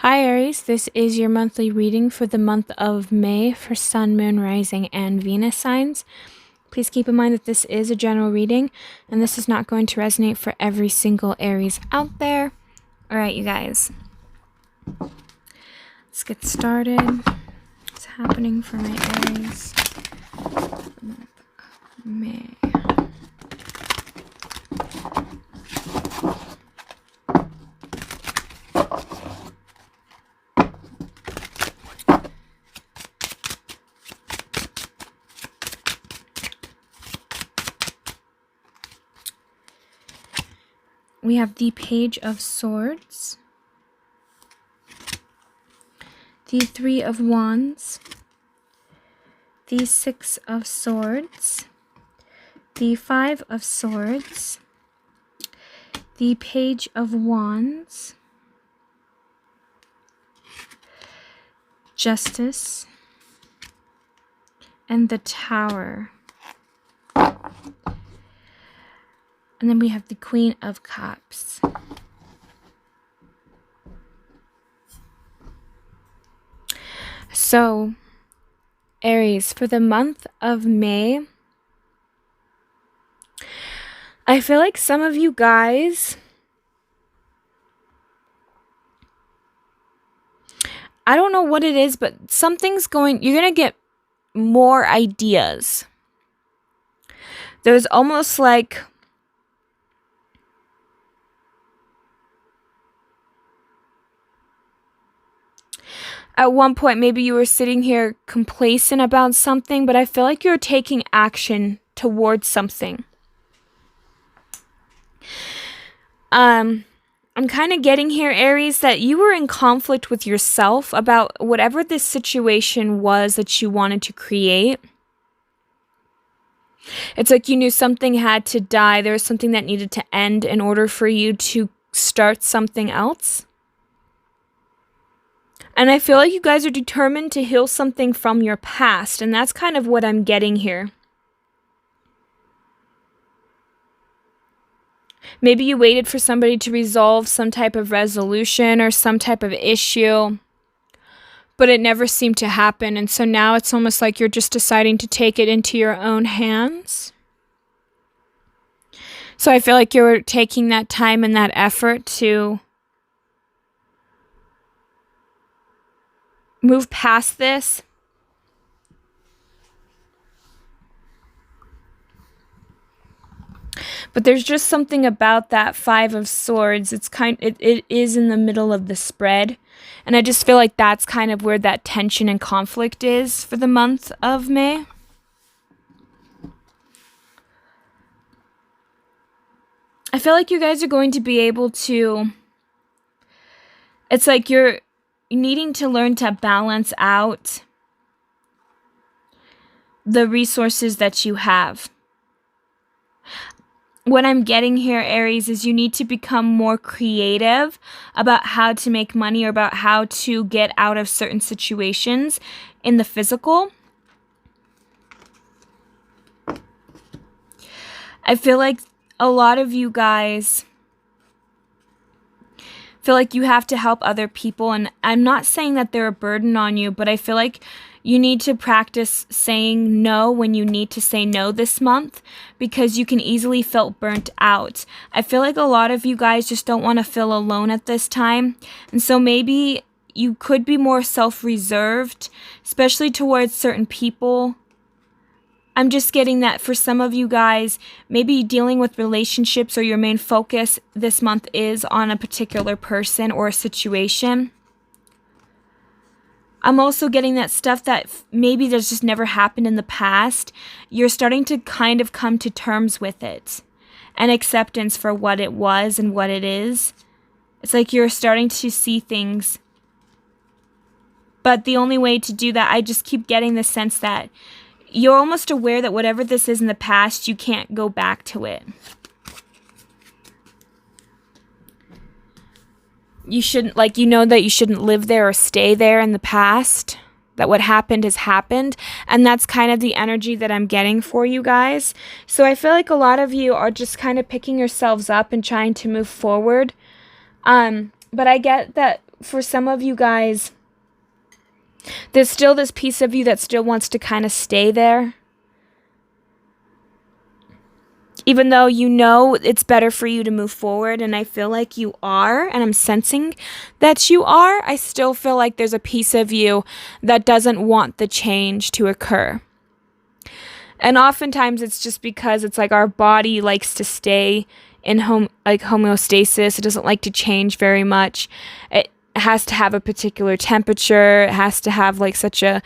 Hi Aries, this is your monthly reading for the month of May for Sun, Moon, Rising, and Venus signs. Please keep in mind that this is a general reading, and this is not going to resonate for every single Aries out there. All right, you guys. Let's get started. What's happening for my Aries for the month of May? We have the Page of Swords, the Three of Wands, the Six of Swords, the Five of Swords, the Page of Wands, Justice, and the Tower. And then we have the Queen of Cups. So, Aries, for the month of May, I feel like some of you guys, I don't know what it is, but something's going, you're going to get more ideas. There's almost like at one point, maybe you were sitting here complacent about something, but I feel like you're taking action towards something. I'm kind of getting here, Aries, that you were in conflict with yourself about whatever this situation was that you wanted to create. It's like you knew something had to die. There was something that needed to end in order for you to start something else. And I feel like you guys are determined to heal something from your past, and that's kind of what I'm getting here. Maybe you waited for somebody to resolve some type of resolution or some type of issue, but it never seemed to happen, and so now it's almost like you're just deciding to take it into your own hands. So I feel like you're taking that time and that effort to move past this. But there's just something about that Five of Swords. It is in the middle of the spread. And I just feel like that's kind of where that tension and conflict is for the month of May. I feel like you guys are going to be able to, it's like you're needing to learn to balance out the resources that you have. What I'm getting here, Aries, is you need to become more creative about how to make money or about how to get out of certain situations in the physical. I feel like a lot of you guys feel like you have to help other people, and I'm not saying that they're a burden on you, but I feel like you need to practice saying no when you need to say no this month, because you can easily feel burnt out. I feel like a lot of you guys just don't want to feel alone at this time, and so maybe you could be more self-reserved, especially towards certain people. I'm just getting that for some of you guys, maybe dealing with relationships or your main focus this month is on a particular person or a situation. I'm also getting that stuff that maybe there's just never happened in the past. You're starting to kind of come to terms with it and acceptance for what it was and what it is. It's like you're starting to see things. But the only way to do that, I just keep getting the sense that you're almost aware that whatever this is in the past, you can't go back to it. You shouldn't, like, you know that you shouldn't live there or stay there in the past. That what happened has happened. And that's kind of the energy that I'm getting for you guys. So I feel like a lot of you are just kind of picking yourselves up and trying to move forward. But I get that for some of you guys, there's still this piece of you that still wants to kind of stay there. Even though you know it's better for you to move forward, and I feel like you are, and I'm sensing that you are, I still feel like there's a piece of you that doesn't want the change to occur. And oftentimes it's just because it's like our body likes to stay in homeostasis. It doesn't like to change very much. It has to have a particular temperature. It has to have like such a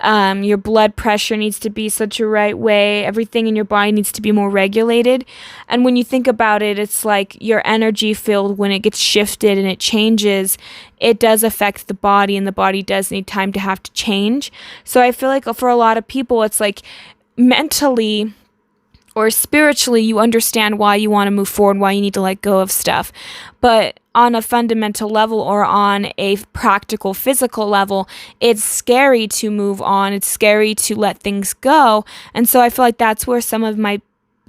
your blood pressure needs to be such a right way. Everything in your body needs to be more regulated. And when you think about it, it's like your energy field, when it gets shifted and it changes, it does affect the body, and the body does need time to have to change. So I feel like for a lot of people, it's like mentally or spiritually, you understand why you want to move forward, why you need to let go of stuff. But on a fundamental level or on a practical, physical level, it's scary to move on. It's scary to let things go. And so I feel like that's where some of my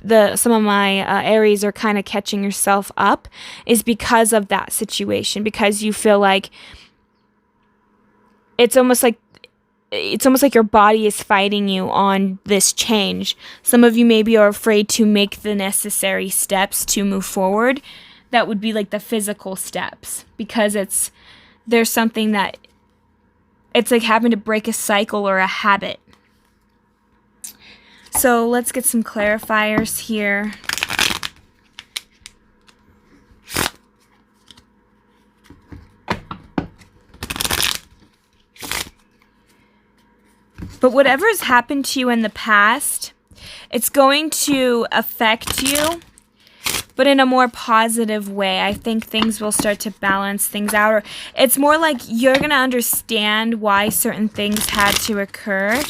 Aries are kind of catching yourself up, is because of that situation, because you feel like it's almost like your body is fighting you on this change. Some of you maybe are afraid to make the necessary steps to move forward. That would be like the physical steps, because there's something that it's like having to break a cycle or a habit. So let's get some clarifiers here. But whatever has happened to you in the past, it's going to affect you, but in a more positive way. I think things will start to balance things out. Or it's more like you're going to understand why certain things had to occur,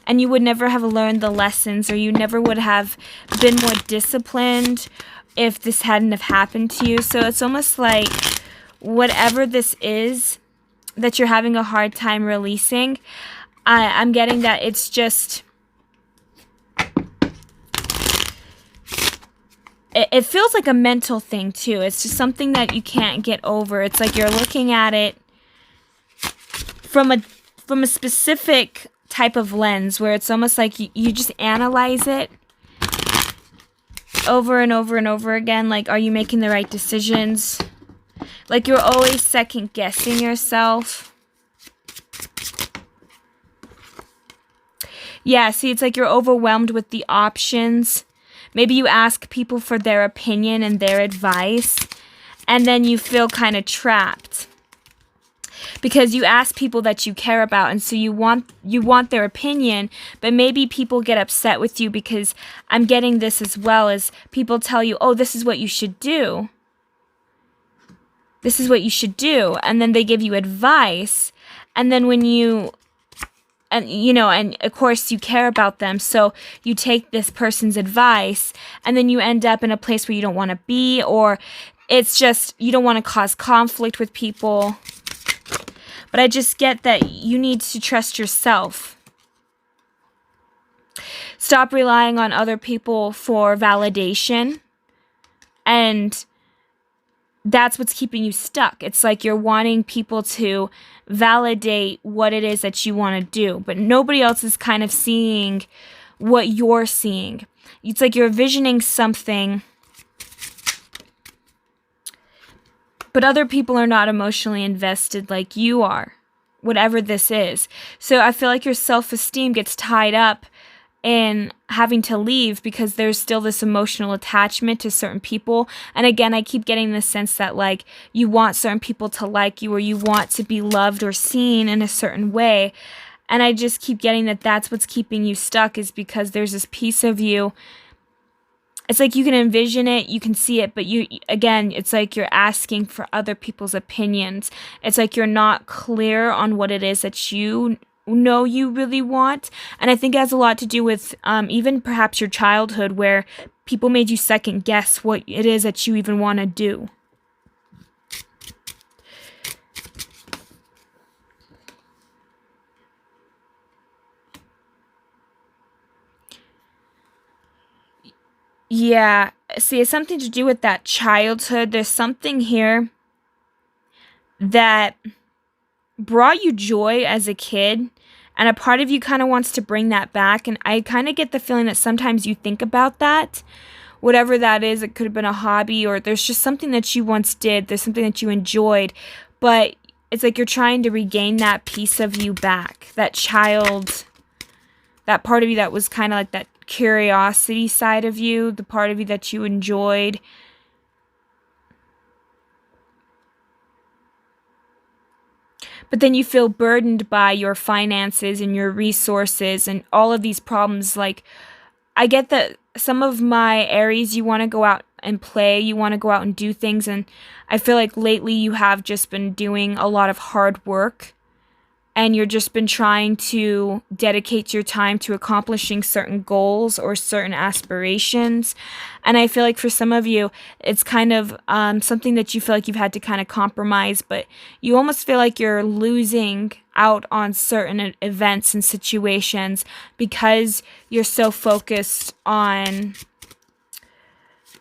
and you would never have learned the lessons, or you never would have been more disciplined if this hadn't have happened to you. So it's almost like whatever this is that you're having a hard time releasing, I'm getting that it's just, it feels like a mental thing too. It's just something that you can't get over. It's like you're looking at it from a specific type of lens, where it's almost like you just analyze it over and over and over again. Like, are you making the right decisions? Like, you're always second guessing yourself. Yeah, see, it's like you're overwhelmed with the options. Maybe you ask people for their opinion and their advice, and then you feel kind of trapped. Because you ask people that you care about, and so you want their opinion, but maybe people get upset with you, because I'm getting this as well, as people tell you, oh, this is what you should do. This is what you should do. And then they give you advice, and then when you... and of course you care about them, so you take this person's advice, and then you end up in a place where you don't want to be, or it's just you don't want to cause conflict with people. But I just get that you need to trust yourself. Stop relying on other people for validation, and that's what's keeping you stuck. It's like you're wanting people to validate what it is that you want to do, but nobody else is kind of seeing what you're seeing. It's like you're visioning something, but other people are not emotionally invested like you are, whatever this is. So I feel like your self-esteem gets tied up in having to leave, because there's still this emotional attachment to certain people. And again, I keep getting this sense that like you want certain people to like you, or you want to be loved or seen in a certain way. And I just keep getting that that's what's keeping you stuck, is because there's this piece of you. It's like you can envision it, you can see it, but it's like you're asking for other people's opinions. It's like you're not clear on what it is that you know you really want. And I think it has a lot to do with even perhaps your childhood, where people made you second guess what it is that you even want to do. Yeah, see, it's something to do with that childhood. There's something here that brought you joy as a kid, and a part of you kind of wants to bring that back. And I kind of get the feeling that sometimes you think about that, whatever that is. It could have been a hobby, or there's just something that you once did, there's something that you enjoyed, but it's like you're trying to regain that piece of you back, that child, that part of you that was kind of like that curiosity side of you, the part of you that you enjoyed. But then you feel burdened by your finances and your resources and all of these problems. Like, I get that some of my Aries, you want to go out and play, you want to go out and do things, and I feel like lately you have just been doing a lot of hard work, and you're just been trying to dedicate your time to accomplishing certain goals or certain aspirations. And I feel like for some of you, it's kind of something that you feel like you've had to kind of compromise, but you almost feel like you're losing out on certain events and situations because you're so focused on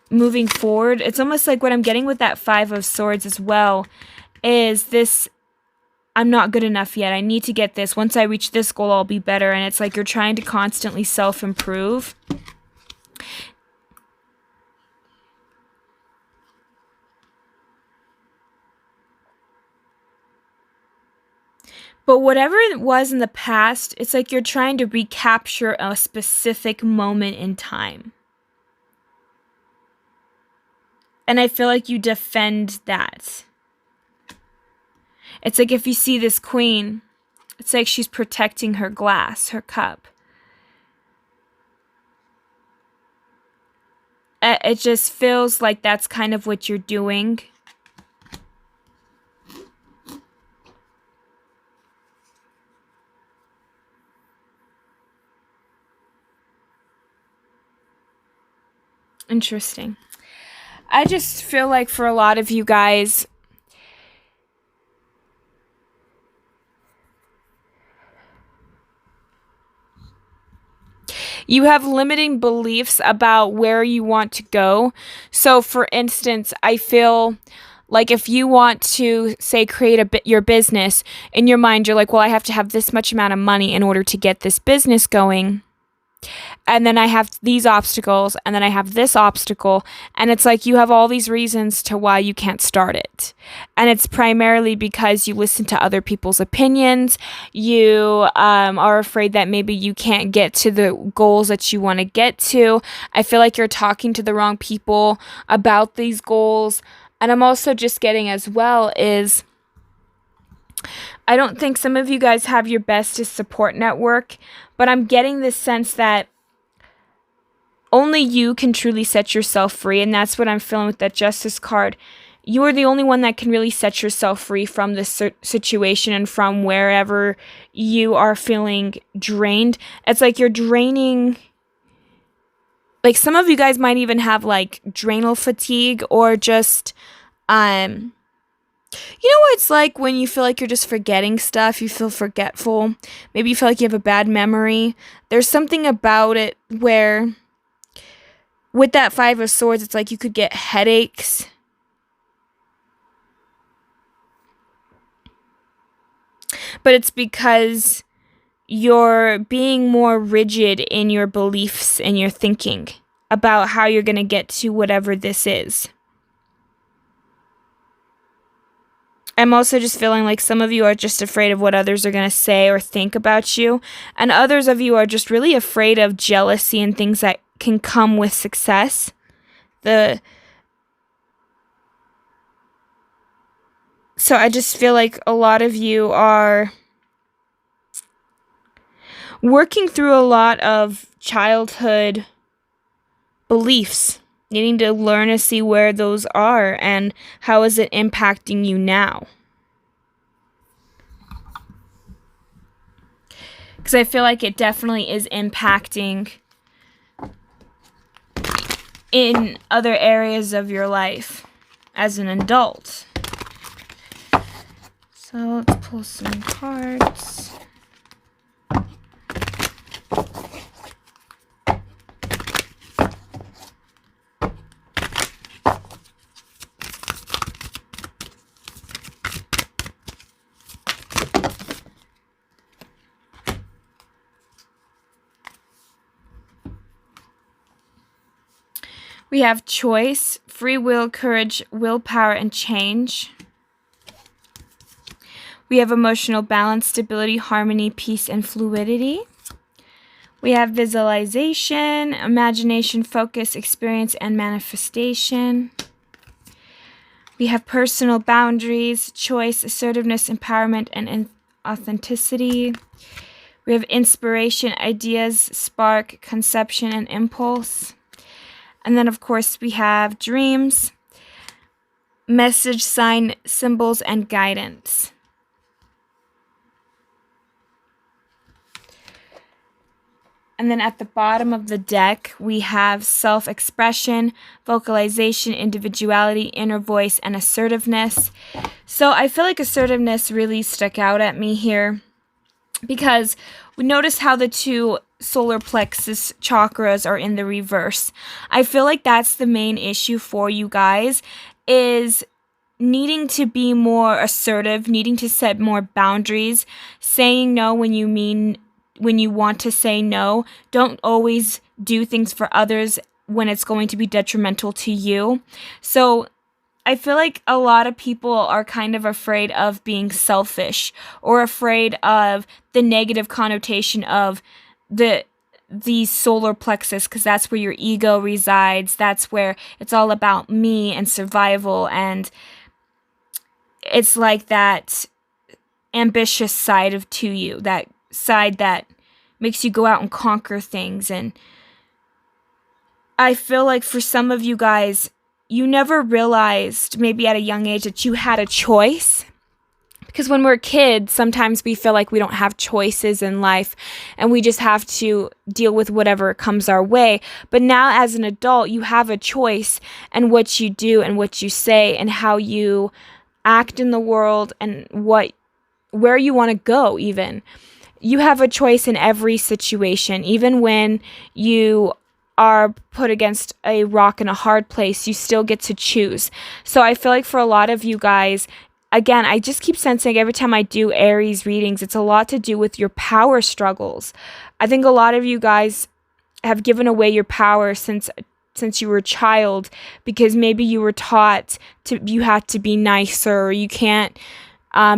moving forward. It's almost like what I'm getting with that Five of Swords as well is this: I'm not good enough yet. I need to get this. Once I reach this goal, I'll be better. And it's like you're trying to constantly self-improve. But whatever it was in the past, it's like you're trying to recapture a specific moment in time. And I feel like you defend that. It's like if you see this queen, it's like she's protecting her glass, her cup. It just feels like that's kind of what you're doing. Interesting. I just feel like for a lot of you guys, you have limiting beliefs about where you want to go. So, for instance, I feel like if you want to, say, create your business, in your mind, you're like, well, I have to have this much amount of money in order to get this business going. And then I have these obstacles, and then I have this obstacle, and it's like you have all these reasons to why you can't start it. And it's primarily because you listen to other people's opinions. You are afraid that maybe you can't get to the goals that you want to get to. I feel like you're talking to the wrong people about these goals. And I'm also just getting as well is, I don't think some of you guys have your bestest support network, but I'm getting this sense that only you can truly set yourself free, and that's what I'm feeling with that Justice card. You are the only one that can really set yourself free from this situation and from wherever you are feeling drained. It's like you're draining. Like some of you guys might even have like adrenal fatigue, or just you know what it's like when you feel like you're just forgetting stuff, you feel forgetful, maybe you feel like you have a bad memory. There's something about it where with that Five of Swords, it's like you could get headaches. But it's because you're being more rigid in your beliefs and your thinking about how you're going to get to whatever this is. I'm also just feeling like some of you are just afraid of what others are going to say or think about you. And others of you are just really afraid of jealousy and things that can come with success. So I just feel like a lot of you are working through a lot of childhood beliefs, needing to learn to see where those are and how is it impacting you now. Because I feel like it definitely is impacting in other areas of your life as an adult. So let's pull some cards. We have choice, free will, courage, willpower, and change. We have emotional balance, stability, harmony, peace, and fluidity. We have visualization, imagination, focus, experience, and manifestation. We have personal boundaries, choice, assertiveness, empowerment, and authenticity. We have inspiration, ideas, spark, conception, and impulse. And then, of course, we have dreams, message, sign, symbols, and guidance. And then at the bottom of the deck, we have self-expression, vocalization, individuality, inner voice, and assertiveness. So I feel like assertiveness really stuck out at me here because we notice how the two solar plexus chakras are in the reverse. I feel like that's the main issue for you guys, is needing to be more assertive, needing to set more boundaries, saying no when you want to say no. Don't always do things for others when it's going to be detrimental to you. So I feel like a lot of people are kind of afraid of being selfish or afraid of the negative connotation of the solar plexus, because that's where your ego resides. That's where it's all about me and survival, and it's like that ambitious side to you, that side that makes you go out and conquer things. And I feel like for some of you guys, you never realized, maybe at a young age, that you had a choice. Because when we're kids, sometimes we feel like we don't have choices in life and we just have to deal with whatever comes our way. But now as an adult, you have a choice in what you do and what you say and how you act in the world and where you want to go even. You have a choice in every situation. Even when you are put against a rock and a hard place, you still get to choose. So I feel like for a lot of you guys, again, I just keep sensing every time I do Aries readings, it's a lot to do with your power struggles. I think a lot of you guys have given away your power since you were a child, because maybe you were taught you have to be nicer, or you can't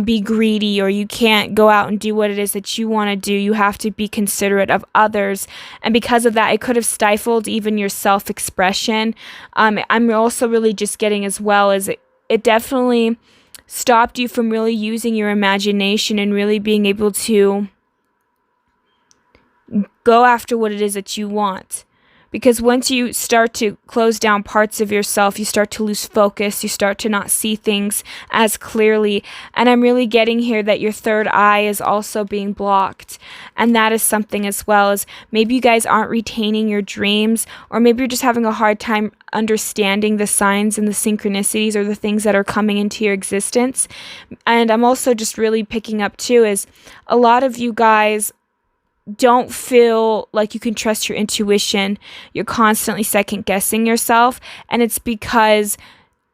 be greedy, or you can't go out and do what it is that you want to do. You have to be considerate of others. And because of that, it could have stifled even your self-expression. I'm also really just getting as well as it definitely stopped you from really using your imagination and really being able to go after what it is that you want. Because once you start to close down parts of yourself, you start to lose focus, you start to not see things as clearly. And I'm really getting here that your third eye is also being blocked. And that is something as well, as maybe you guys aren't retaining your dreams, or maybe you're just having a hard time understanding the signs and the synchronicities or the things that are coming into your existence. And I'm also just really picking up too is a lot of you guys don't feel like you can trust your intuition. You're constantly second guessing yourself, and it's because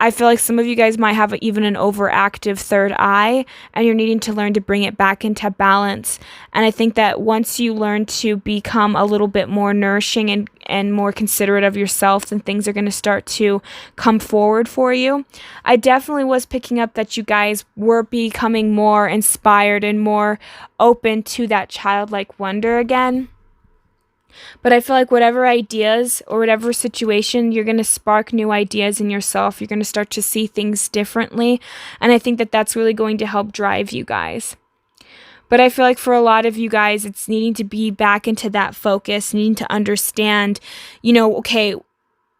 I feel like some of you guys might have even an overactive third eye, and you're needing to learn to bring it back into balance. And I think that once you learn to become a little bit more nourishing and more considerate of yourself, then things are going to start to come forward for you. I definitely was picking up that you guys were becoming more inspired and more open to that childlike wonder again. But I feel like whatever ideas or whatever situation, you're going to spark new ideas in yourself. You're going to start to see things differently. And I think that that's really going to help drive you guys. But I feel like for a lot of you guys, it's needing to be back into that focus, needing to understand, okay,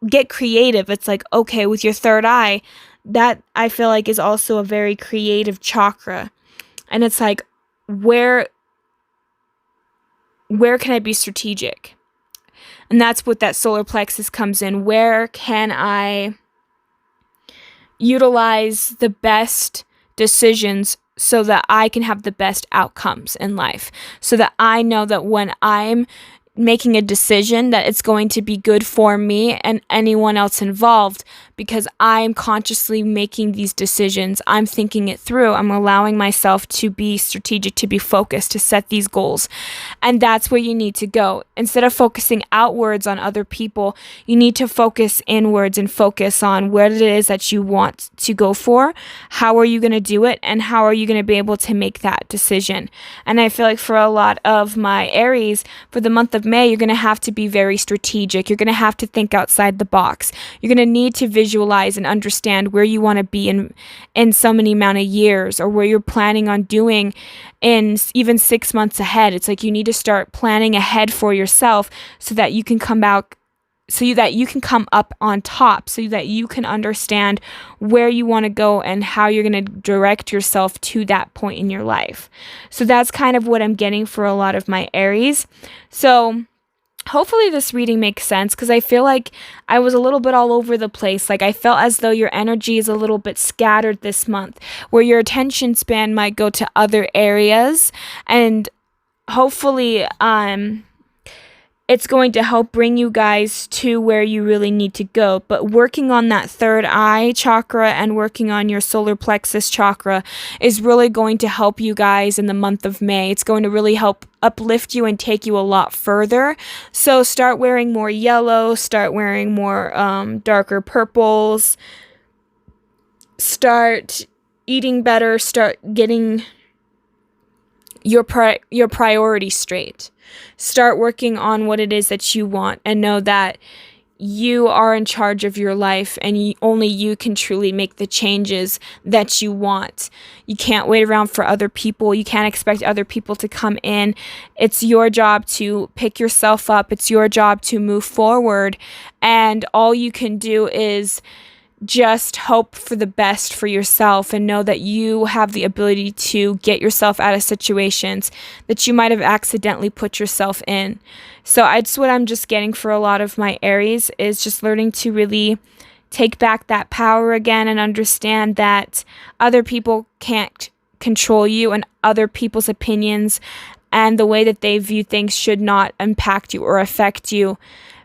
get creative. It's like, okay, with your third eye, that I feel like is also a very creative chakra. And it's like, where can I be strategic? And that's what that solar plexus comes in. Where can I utilize the best decisions so that I can have the best outcomes in life? So that I know that when I'm making a decision that it's going to be good for me and anyone else involved, because I'm consciously making these decisions. I'm thinking it through. I'm allowing myself to be strategic, to be focused, to set these goals. And that's where you need to go. Instead of focusing outwards on other people, you need to focus inwards and focus on what it is that you want to go for. How are you going to do it? And how are you going to be able to make that decision? And I feel like for a lot of my Aries, for the month of May, you're going to have to be very strategic. You're going to have to think outside the box. You're going to need to visualize and understand where you want to be in so many amount of years, or where you're planning on doing in even 6 months ahead. It's like you need to start planning ahead for yourself so that you can come out, so that you can come up on top, so that you can understand where you want to go and how you're going to direct yourself to that point in your life. So that's kind of what I'm getting for a lot of my Aries. So hopefully this reading makes sense, because I feel like I was a little bit all over the place. Like I felt as though your energy is a little bit scattered this month, where your attention span might go to other areas, and hopefully it's going to help bring you guys to where you really need to go. But working on that third eye chakra and working on your solar plexus chakra is really going to help you guys in the month of May. It's going to really help uplift you and take you a lot further. So start wearing more yellow, start wearing more darker purples, start eating better, start getting your priorities straight. Start working on what it is that you want, and know that you are in charge of your life, and only you can truly make the changes that you want. You can't wait around for other people. You can't expect other people to come in. It's your job to pick yourself up. It's your job to move forward, and all you can do is just hope for the best for yourself, and know that you have the ability to get yourself out of situations that you might have accidentally put yourself in. So that's what I'm just getting for a lot of my Aries, is just learning to really take back that power again, and understand that other people can't control you, and other people's opinions and the way that they view things should not impact you or affect you,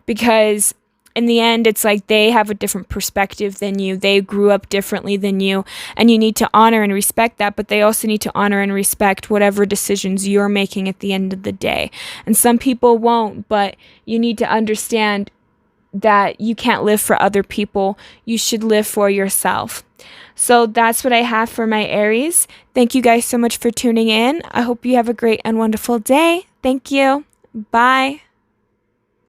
because in the end, it's like they have a different perspective than you. They grew up differently than you, and you need to honor and respect that, but they also need to honor and respect whatever decisions you're making at the end of the day. And some people won't, but you need to understand that you can't live for other people. You should live for yourself. So that's what I have for my Aries. Thank you guys so much for tuning in. I hope you have a great and wonderful day. Thank you. Bye.